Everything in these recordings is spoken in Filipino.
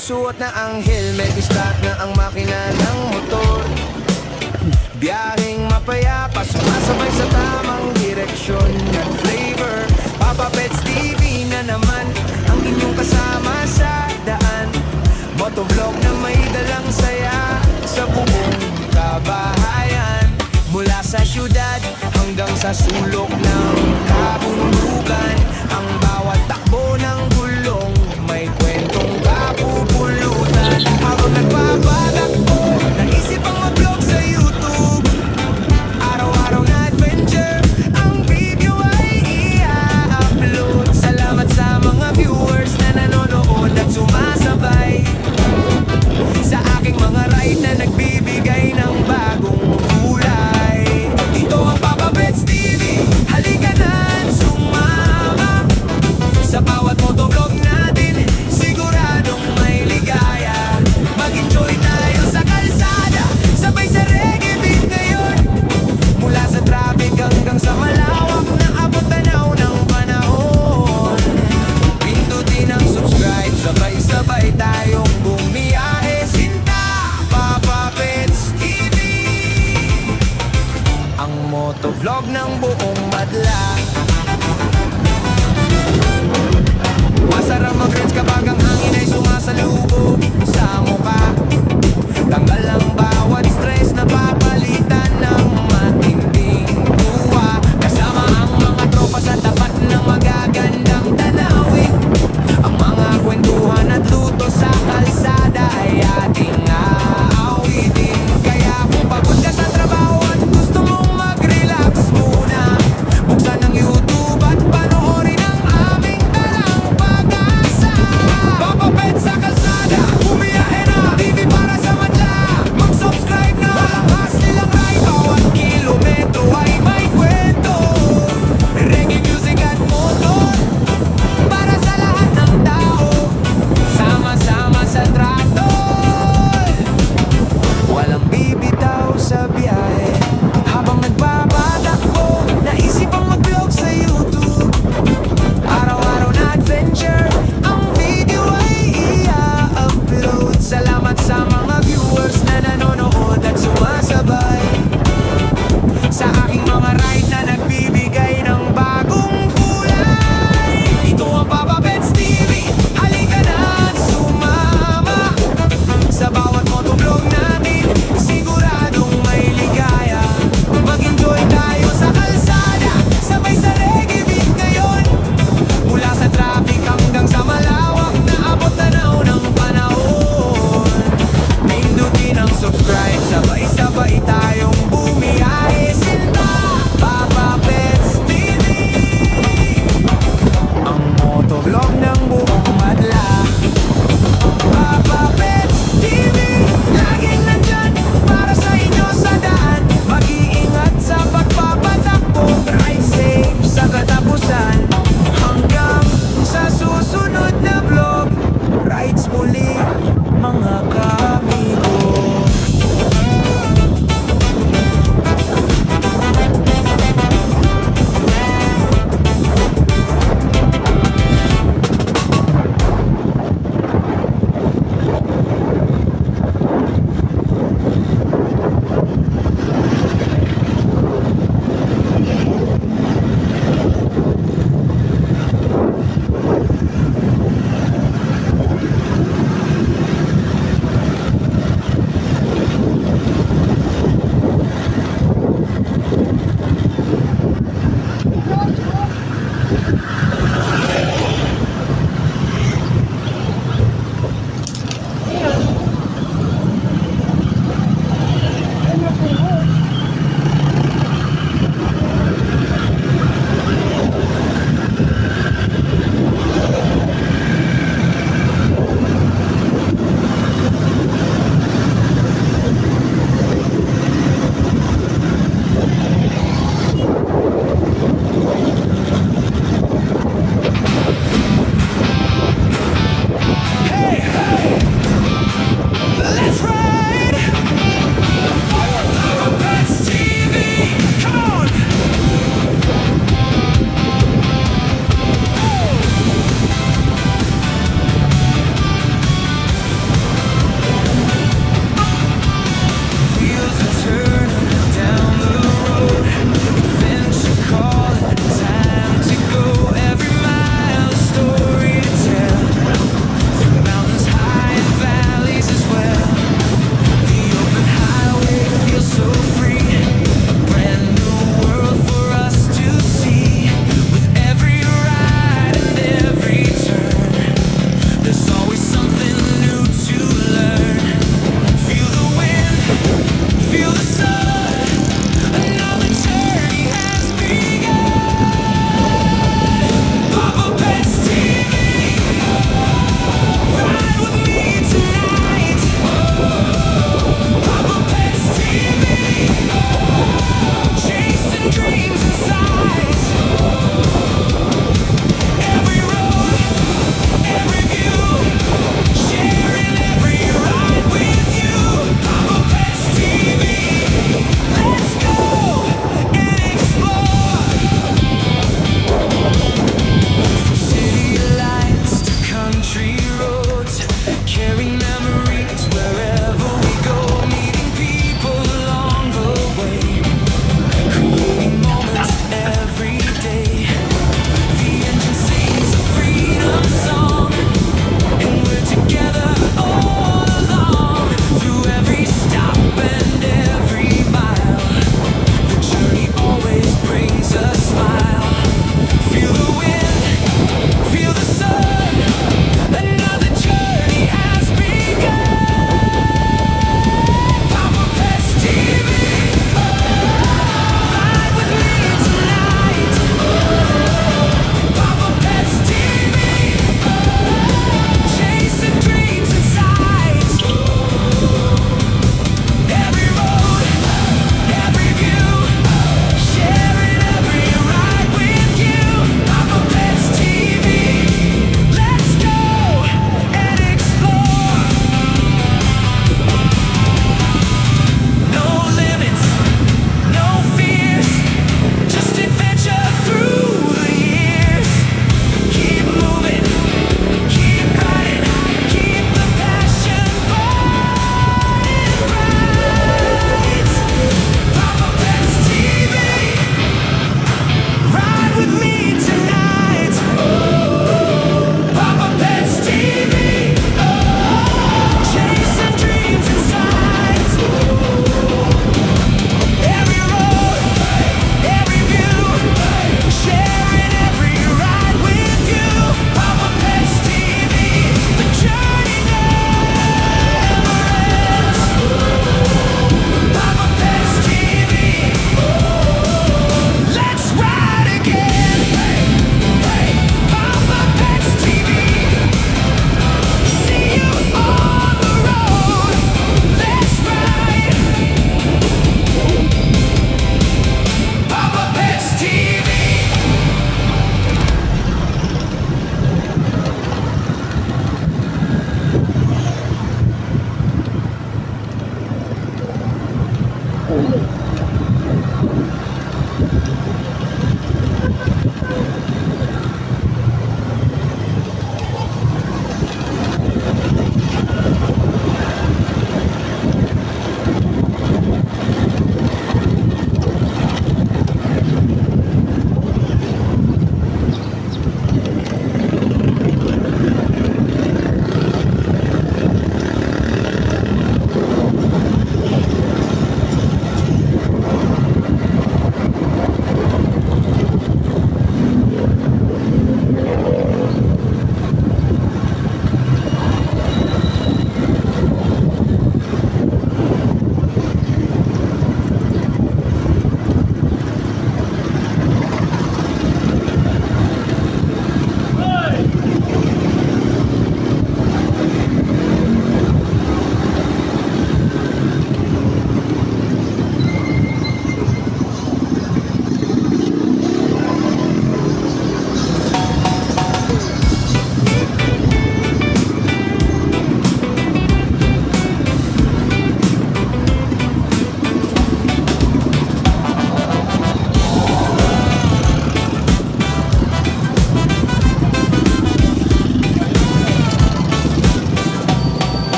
Suot na ang helmet, start na ang makina ng motor. Biyaheng mapayapa, sumasabay sa tamang direksyon at flavor. Papa Pets TV na naman ang inyong kasama sa daan. Motovlog na may dalang saya sa buong kabahayan. Mula sa syudad hanggang sa sulok ng kabundukan, ang bawat takbo ng gulong may kwentong kapupulutan. Habang nagpapatakbo, naisip ang mag-vlog sa YouTube. Araw-araw na adventure, ang video ay i-upload. Salamat sa mga viewers na nanonood at sumasabay sa aking mga ride na nagbibigay ng bagong kulay. Ito ang Papa Pets TV, halika na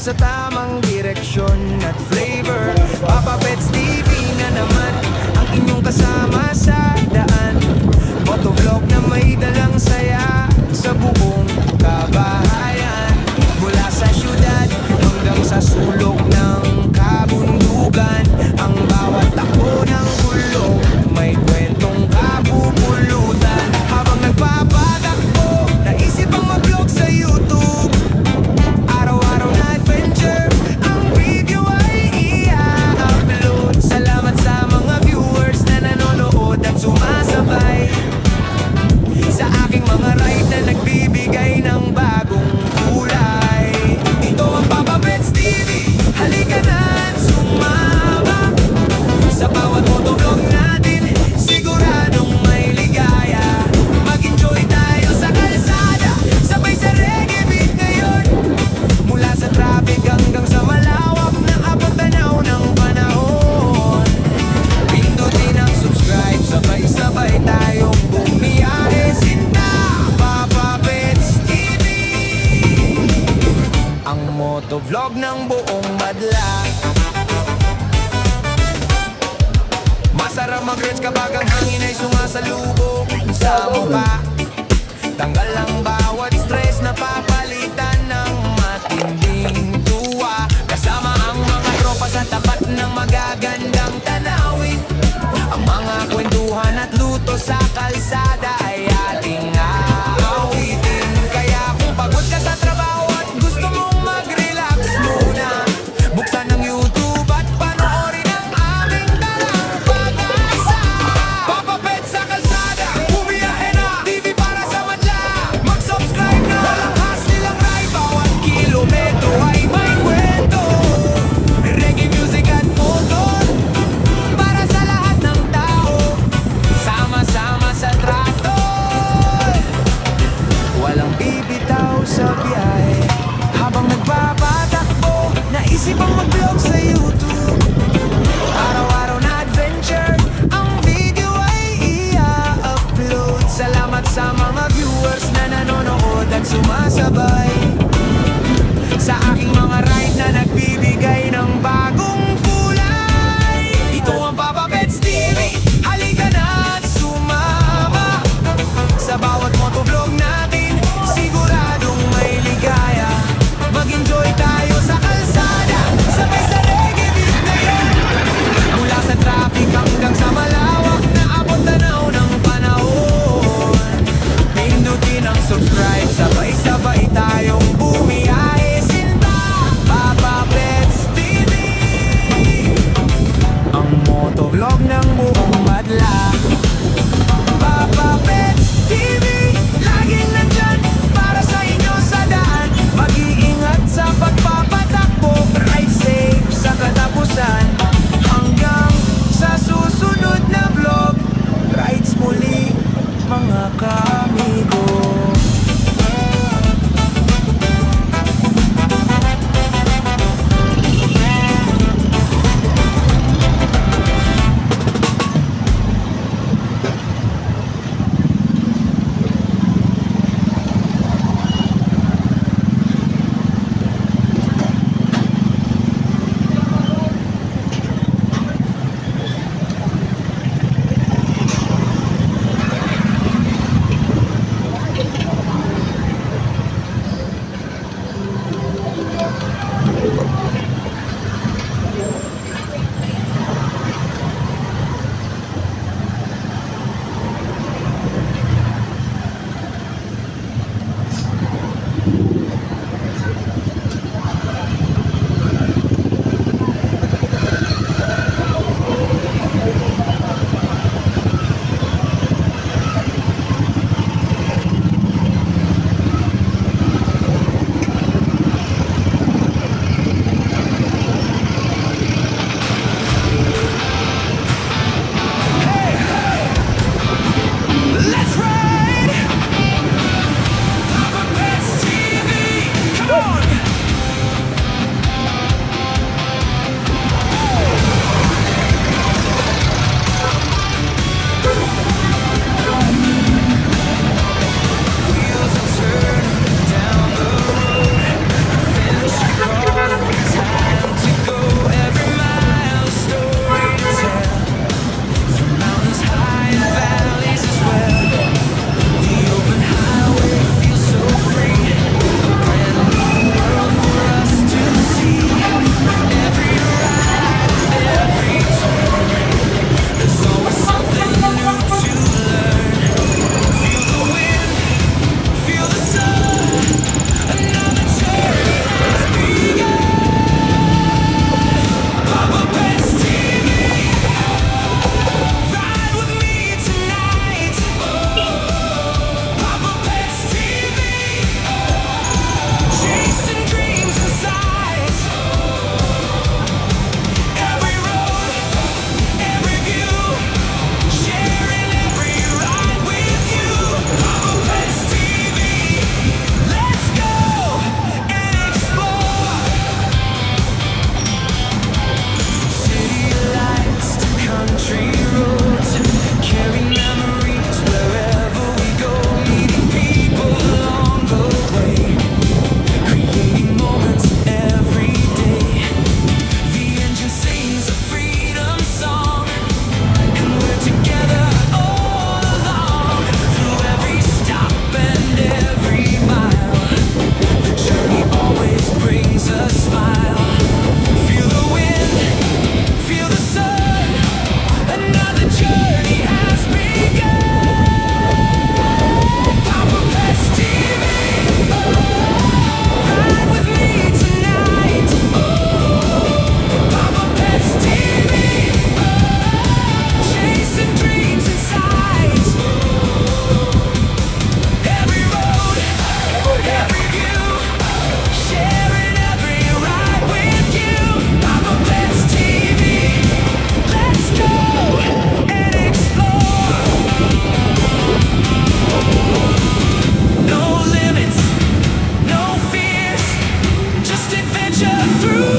sa tamang direksyon at flavor. Papa Pets TV na naman ang inyong kasama sa daan. Motovlog na may dalang saya sa buong kabahayan. Mula sa syudad hanggang sa sulok ng kabundukan, ang bawat takbo ng gulong may kwentong kapupulutan. Habang nagpapatakbo, naisip ang mag-vlog sa YouTube. Araw-araw na adventure, ang video ay i-upload. Salamat sa mga viewers na nanonood at sumasabay sa aking mga ride na nagbibigay ng bagong kulay. Ito ang Papa Pets TV, halika na at sumama. Sa bawat motovlog natin, siguradong may ligaya. Mag-enjoy tayo sa kalsada, sabay sa reggae beat ngayon. Mula sa traffic hanggang sa malawak na abot-tanaw ng panahon. Pindutin ang subscribe, sabay-sabay tayong bumiyahe. Sinta Papa Pets TV, ang motovlog ng buong madla. Masarap mag-reds kapag ang hangin ay sumasalubong sa mukha. Tanggal ang bawat stress na papalitan ng matinding tuwa. Kasama ang mga tropa sa tapat ng magagandang tanawin. Ang mga kwentuhan at luto sa kalsada ay ating aawitin. Kaya kung pagod ka sa trabaho at gusto mong mag-relax muna, buksan ang YouTube at panoorin ang aming dalang pag-asa. Papa Pets sa kalsada, bumiyahe na, TV para sa madla. Mag-subscribe na, walang hassle lang ride. Bawat kilometro ay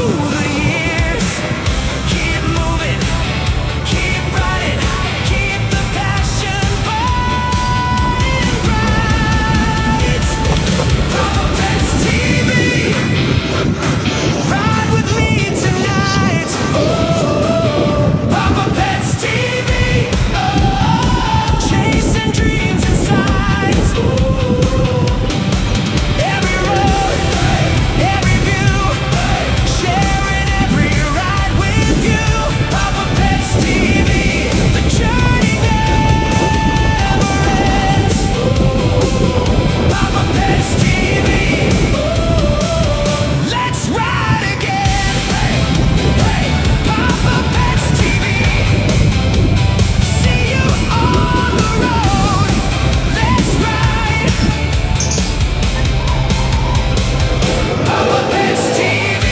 through the years. Keep moving, keep running, keep the passion burning bright. Papa Pets TV, ride with me tonight. Papa Pets TV, chasing dreams and sights. Every road, every view, sharing every ride with you. Papa Pets TV, the journey never ends. Papa Pets TV, let's ride again. Papa Pets TV, see you on the road. Let's ride. Papa Pets TV.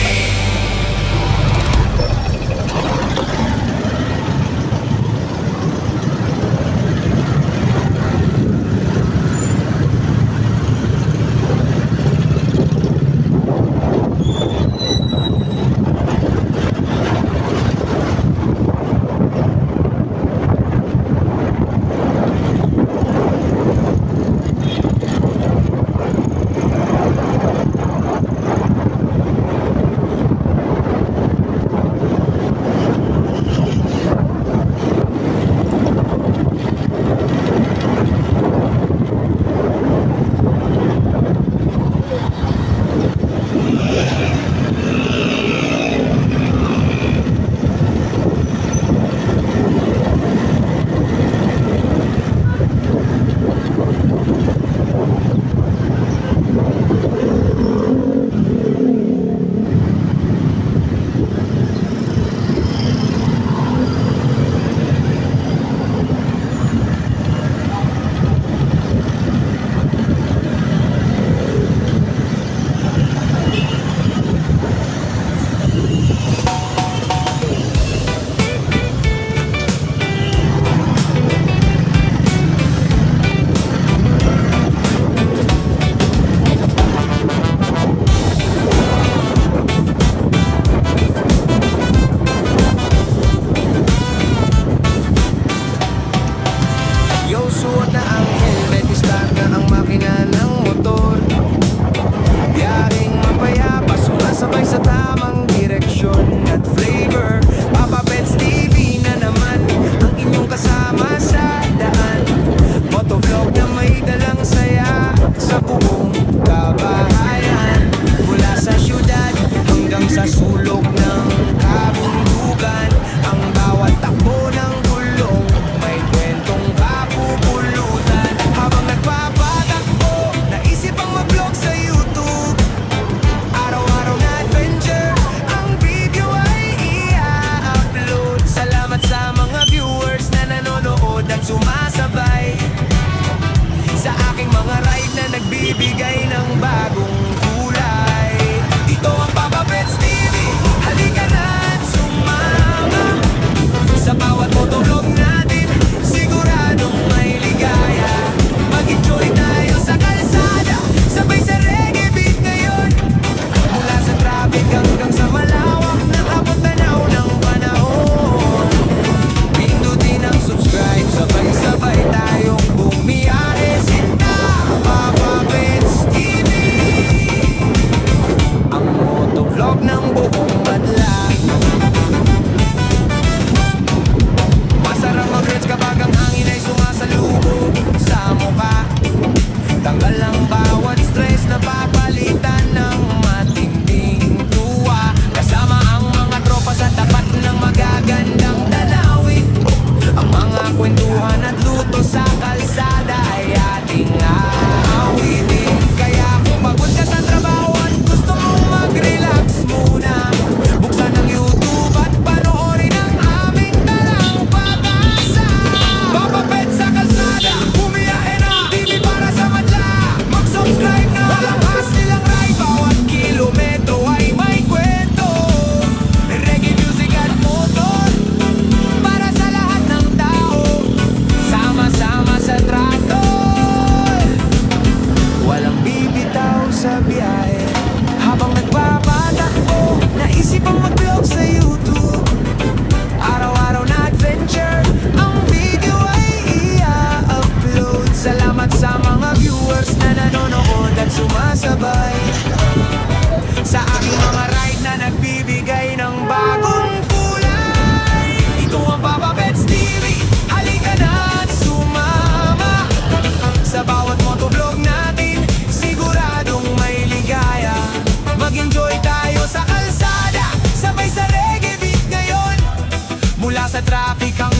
Yo, suot na ang helmet, start na ang makina ng motor. Biyaheng mapayapa, sumasabay sa tamang direksyon at flavor. Papa Pets TV na naman ang inyong kasama sa daan. Motovlog na may dalang saya sa buong kabahayan. Mula sa syudad hanggang sa sulok ng kabundukan, ang bawat takbo ng gulong may kwentong kapupulutan. Habang nagpapatakbo, naisip ang mag-vlog sa YouTube. Araw-araw na adventure, ang video ay i-upload. Salamat sa mga viewers na nanonood at sumasabay sa aking mga ride na nagbibigay ng bagong kulay. Ito ang Papa Pets TV, halika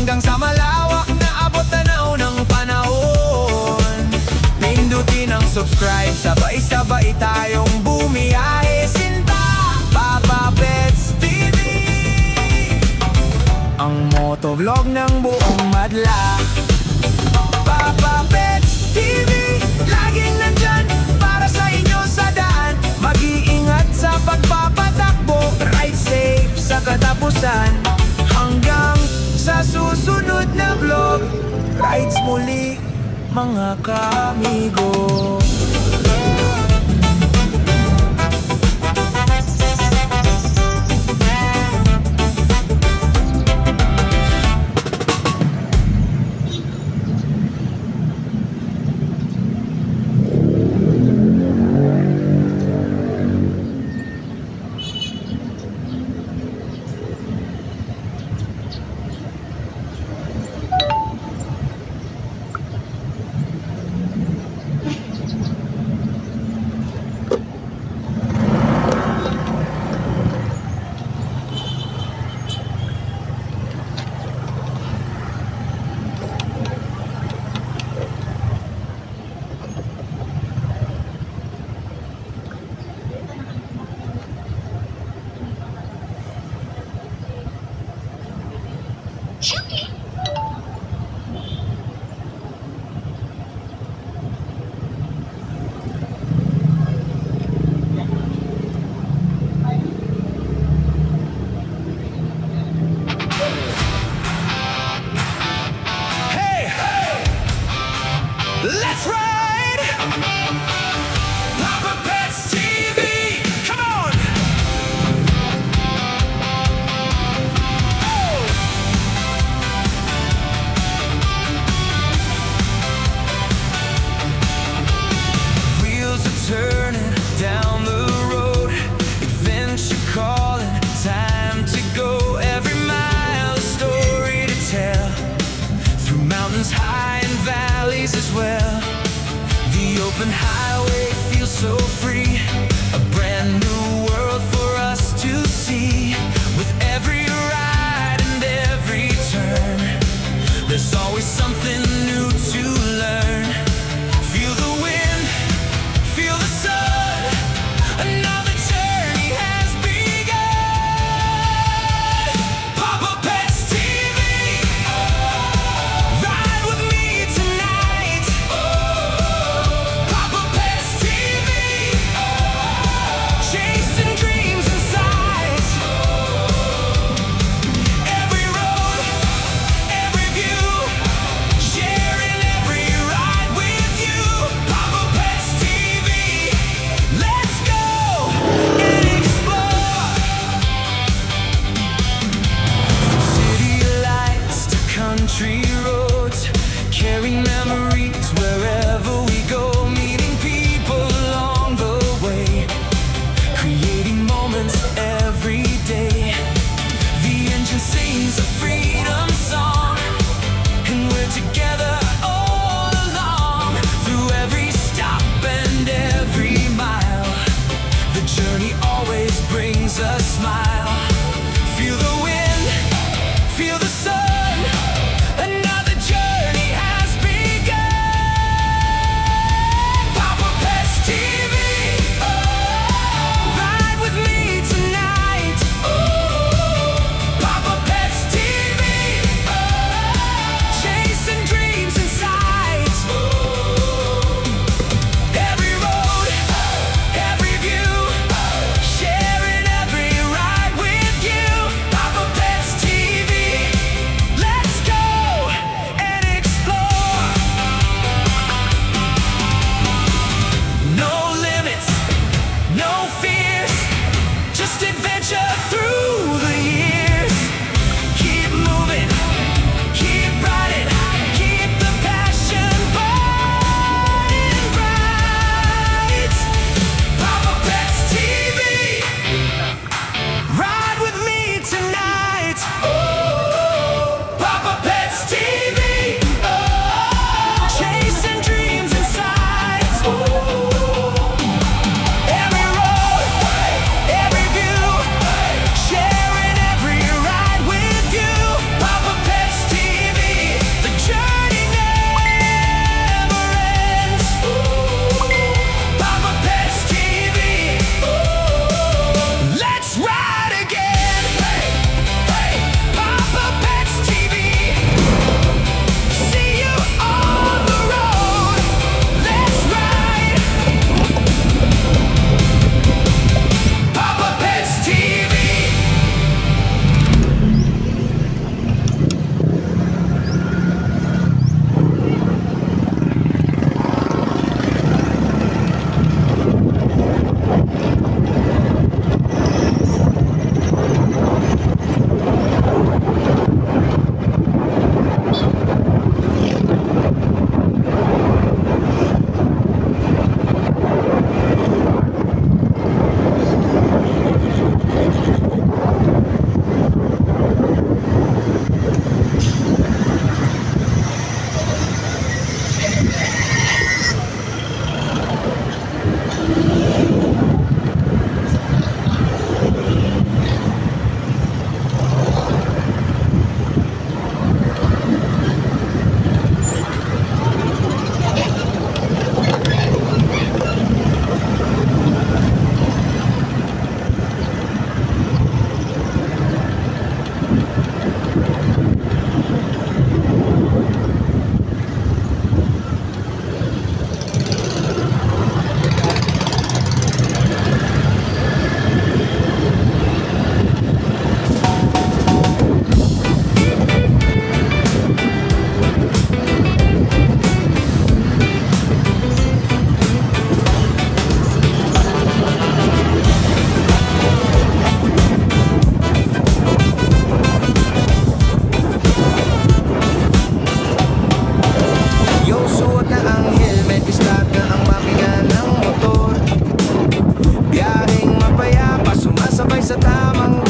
hanggang sa malawak na abot tanaw ng panahon. Pindutin ang subscribe, sabay-sabay tayong bumiyahe. Sinta, Papa Pets TV, ang motovlog ng buong madla. Papa Pets TV, laging nandyan para sa inyo sa daan. Mag-iingat sa pagpapatakbo, ride safe sa katapusan. Hanggang sa susunod na vlog, rides muli mga kaamigo. Let's ride! Papa Pets TV, come on! Oh! Wheels are turning down the road, adventure calling, time to go. Every mile a story to tell, through mountains high and valleys as well. The open highway feels so free, a brand new world for us to see. With every ride and every turn, there's always something new to learn. Feel the wind, feel the sun, another journey has begun. Papa Pets TV, ride with me tonight. Papa Pets TV,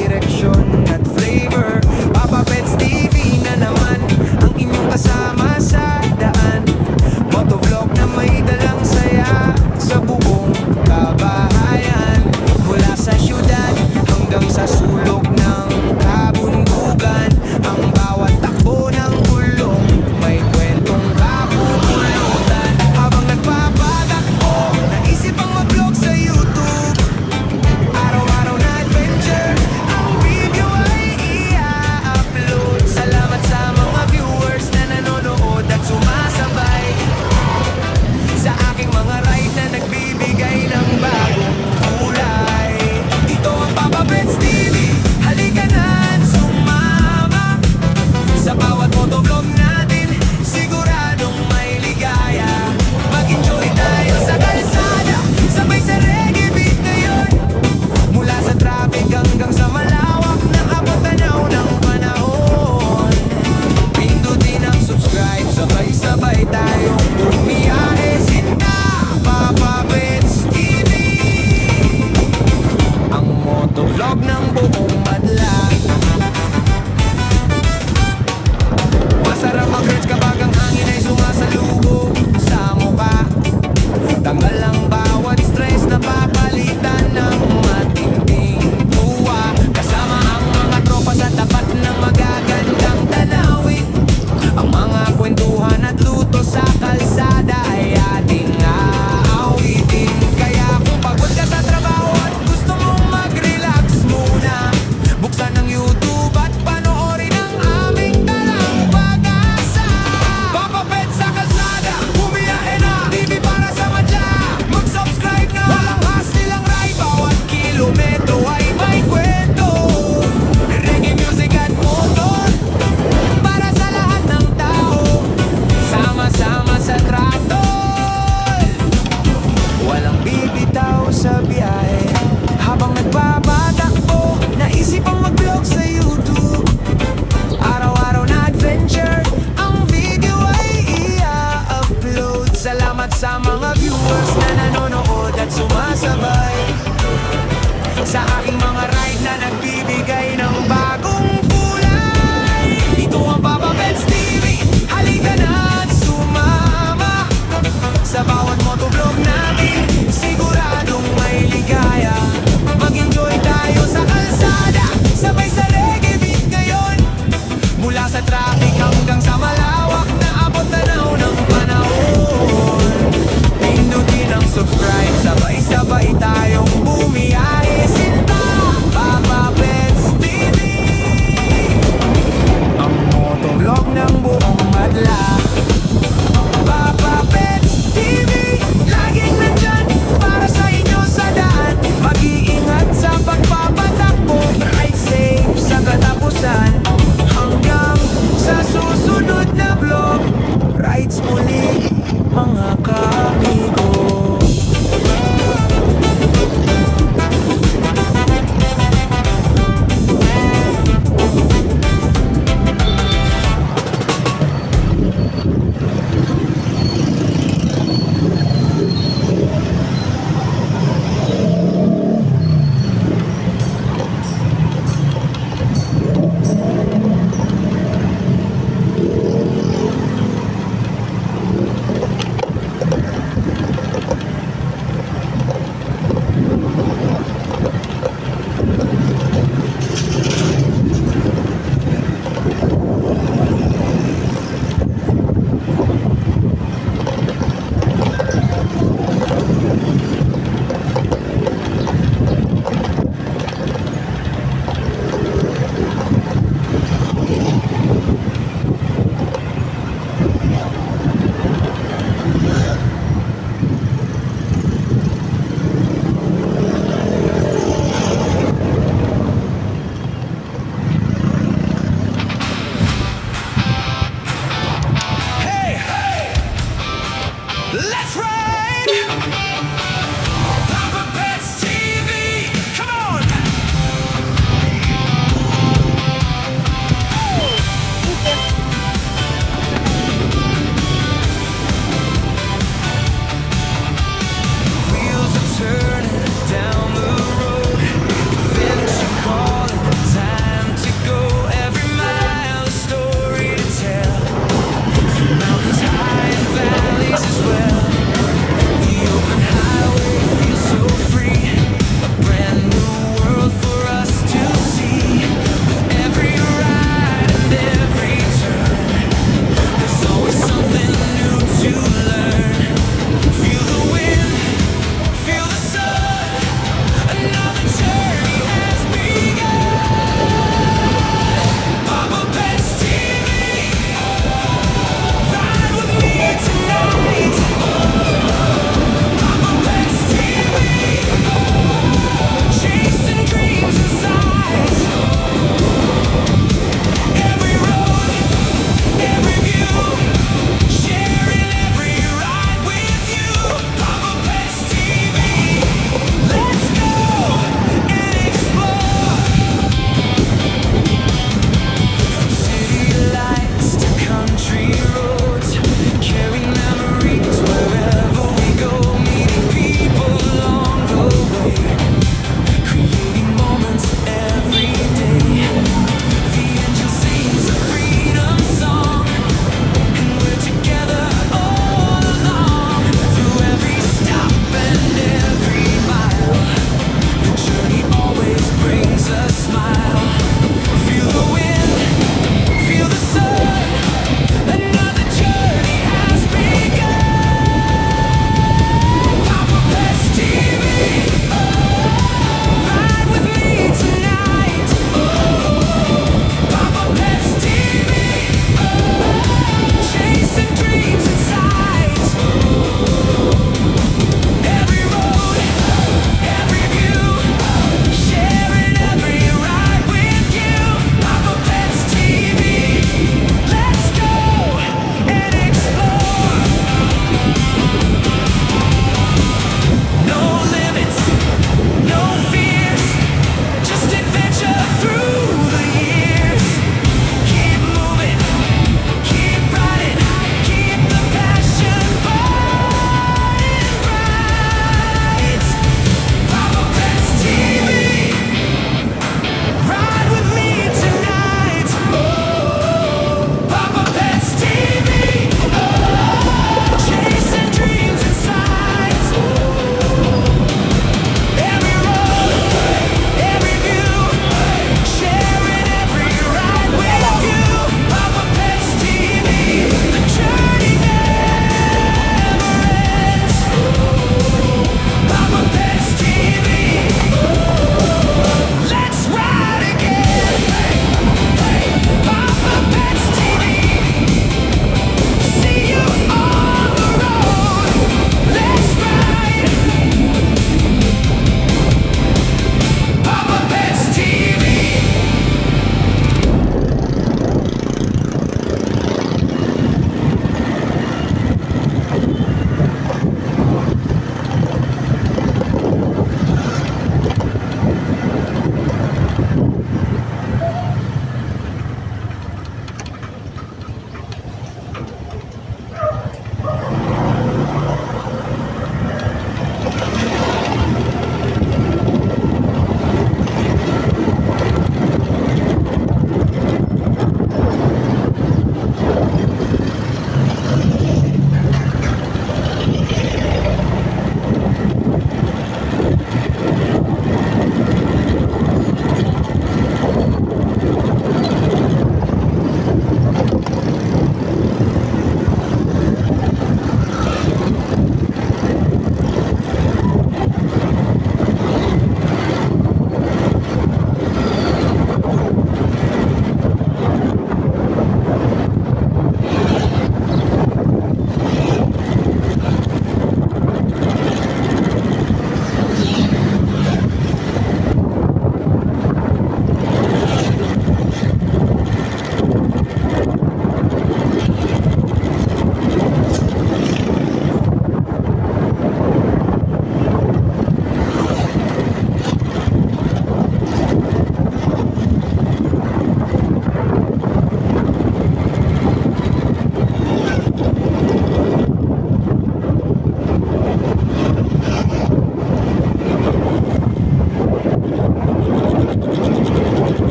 direksyon at flavor. Papa Pets TV na naman ang inyong kasama sa daan. Motovlog na may dalang saya sa buong kabahayan. Mula sa syudad hanggang sa sulok ng kabundugan, ang bawat takbo ng gulong may kwentong kapupulutan. Habang nagpapatakbo, naisip ang mag-vlog sa YouTube. Araw-araw na adventure, ang video ay i-upload. Salamat sa mga viewers na nanonood at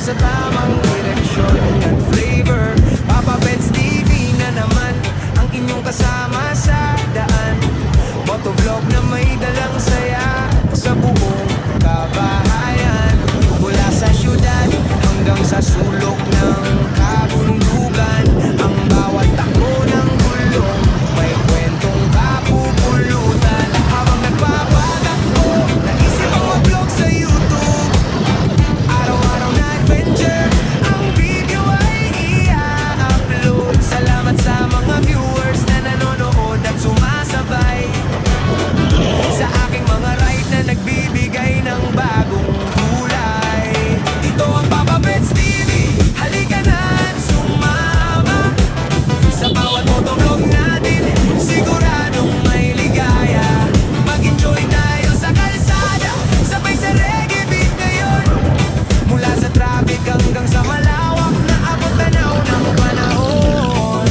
sa tamang direksyon at flavor. Papa Pets TV na naman ang inyong kasama sa daan. Motovlog na may dalang saya sa buong kabahayan. Mula sa syudad hanggang sa sulok ng kabundukan, ang bawat takbo ng gulong may kwentong kapupulutan. Habang nagpapatakbo, naisip ang mag-vlog sa YouTube. Araw-araw na adventure, ang video ay i-upload. Salamat sa mga viewers na nanonood at sumasabay sa aking mga ride na nagbibigay ng bagong kulay. Ito ang Papa Pets TV, halika na at sumama. Sa bawat motovlog natin, siguradong may ligaya. Mag-enjoy tayo sa kalsada, sabay sa reggae beat ngayon. Mula sa traffic hanggang sa malawak na abot tanaw ng panahon.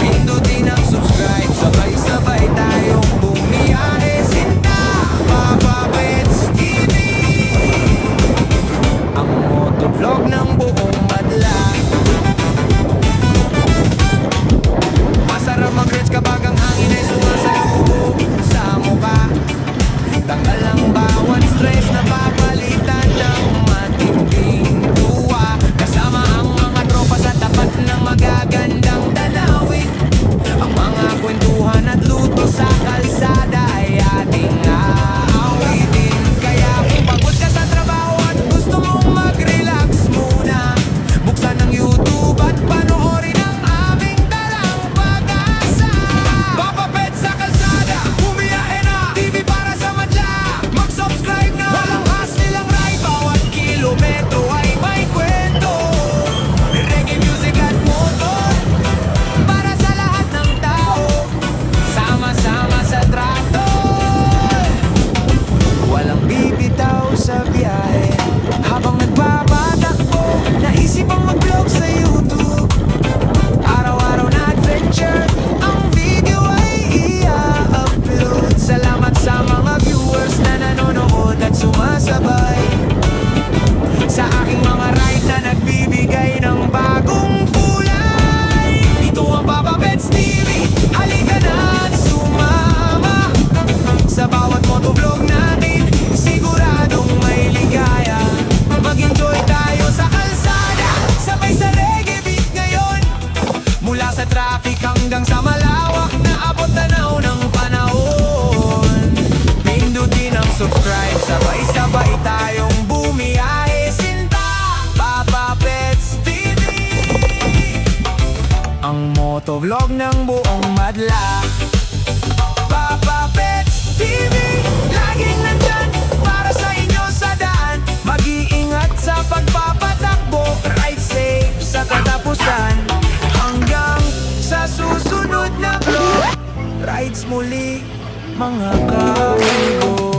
Pindutin ang subscribe, sabay-sabay tayong bumiyahe. Sinta, Papa Pets TV, ang motovlog ng buong madla. Masarap mag-reach kapag ang hangin ay sumasalubog sa mukha. Tanggal ang bawat stress na papalitan ng matinding tuwa. Kasama ang mga tropa sa tapat ng magagandang tanawin. Ang mga kwentuhan at luto sa kalsada ay ating aawitin. Kaya kung pagod ka sa trabaho at gusto mong mag-relax muna, buksan ang YouTube at panoorin ang aming dalang pag-asa. Papa Pets sa kalsada, bumiyahe na, TV para sa madla. Mag-subscribe na, walang hassle ang ride. Bawat kilometro ay may kwento, reggae music at motor para sa lahat ng tao. Sama-sama sa trato, walang bibitaw sa biyahe. Habang nagpapatakbo, naisip ang mag-vlog sa YouTube. Araw-araw na adventure, ang video ay i-upload. Salamat sa mga viewers na nanonood at sumasabay sa aking mga ride na nagbibigay ng bagong kulay. Ito ang Papa Pets TV, halika na at sumama. Sa bawat motovlog natin, siguradong may ligaya. Mag-enjoy tayo sa kalsada, sabay sa reggae beat ngayon. Mula sa traffic hanggang sa malawak na abot tanaw ng panahon. Pindutin ang subscribe, sabay-sabay tayong bumiyahe. Sinta, Papa Pets TV, ang motovlog ng buong madla. Papa Pets TV, laging nandyan para sa inyo sa daan. Mag-iingat sa pagpapatakbo, ride safe sa katapusan. Hanggang sa susunod na vlog, rides muli mga kaibigan.